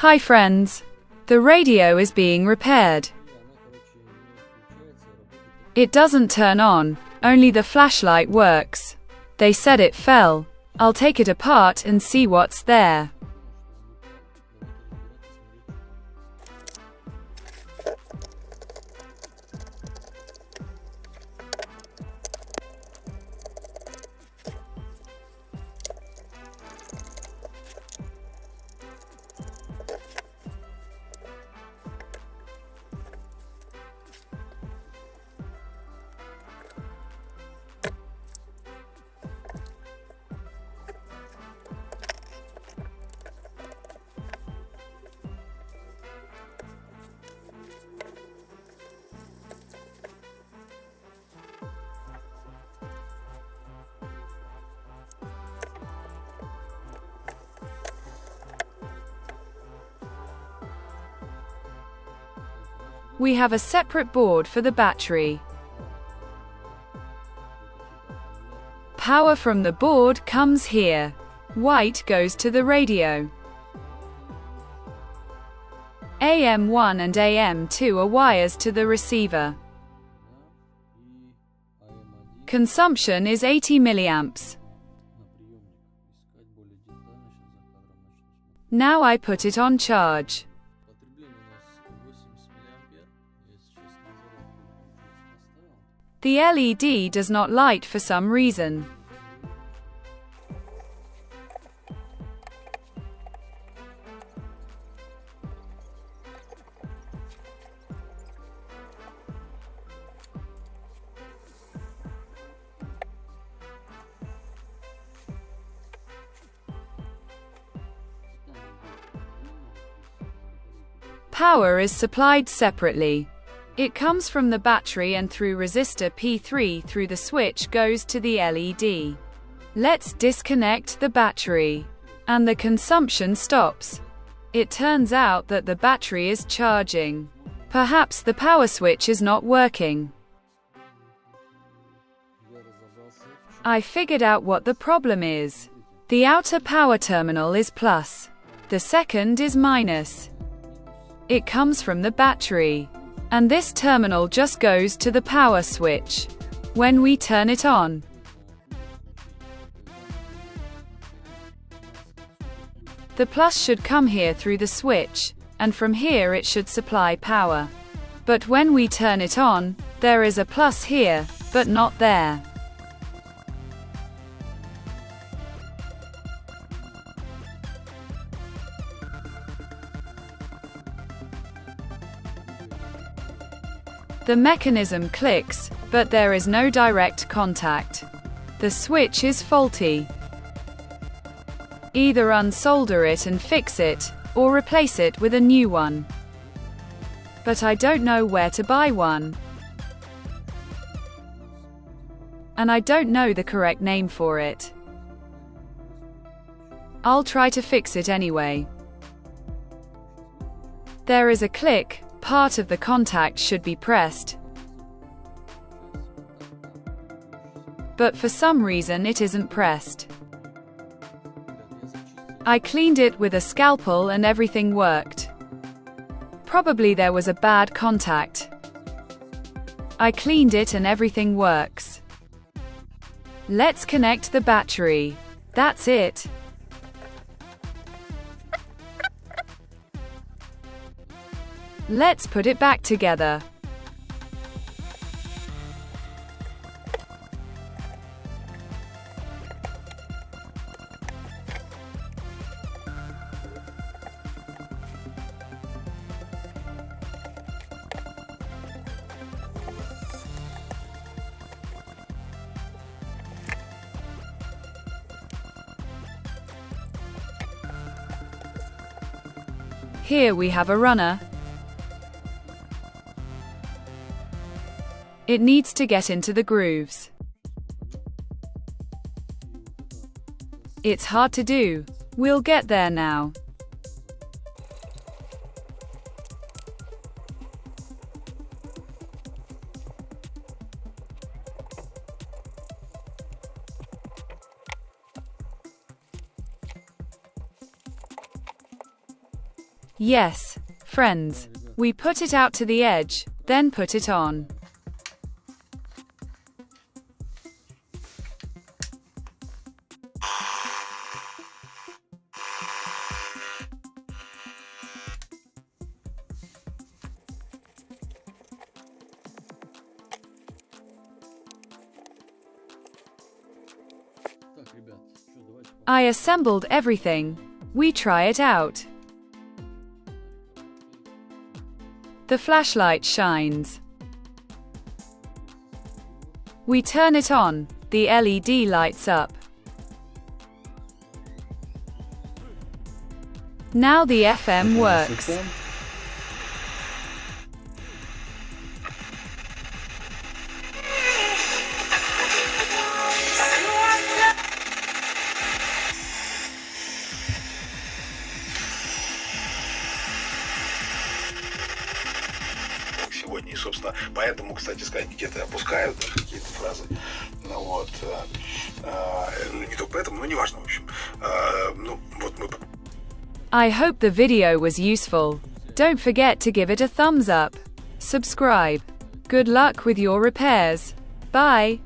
Hi friends. The radio is being repaired. It doesn't turn on, only the flashlight works. They said it fell. I'll take it apart and see what's there. We have a separate board for the battery. Power from the board comes here. White goes to the radio. AM1 and AM2 are wires to the receiver. Consumption is 80 milliamps. Now I put it on charge. The LED does not light for some reason. Power is supplied separately. It comes from the battery and through resistor P3 through the switch goes to the LED. Let's disconnect the battery. And the consumption stops. It turns out that the battery is charging. Perhaps the power switch is not working. I figured out what the problem is. The outer power terminal is plus. The second is minus. It comes from the battery. And this terminal just goes to the power switch when we turn it on. The plus should come here through the switch, and from here it should supply power. But when we turn it on, there is a plus here, but not there. The mechanism clicks, but there is no direct contact. The switch is faulty. Either unsolder it and fix it, or replace it with a new one. But I don't know where to buy one. And I don't know the correct name for it. I'll try to fix it anyway. There is a click. Part of the contact should be pressed. But for some reason it isn't pressed. I cleaned it with a scalpel and everything worked. Probably there was a bad contact. I cleaned it and everything works. Let's connect the battery. That's it. Let's put it back together. Here we have a runner. It needs to get into the grooves. It's hard to do. We'll get there now. Yes, friends. We put it out to the edge, then put it on. I assembled everything. We try it out. The flashlight shines. We turn it on, the LED lights up. Now the FM works. Сегодня, и, собственно, поэтому, кстати сказать, где-то опускают даже какие-то фразы. Ну вот, не только поэтому, но неважно, в общем. Ну, вот мы... I hope the video was useful. Don't forget to give it a thumbs up. Subscribe. Good luck with your repairs. Bye.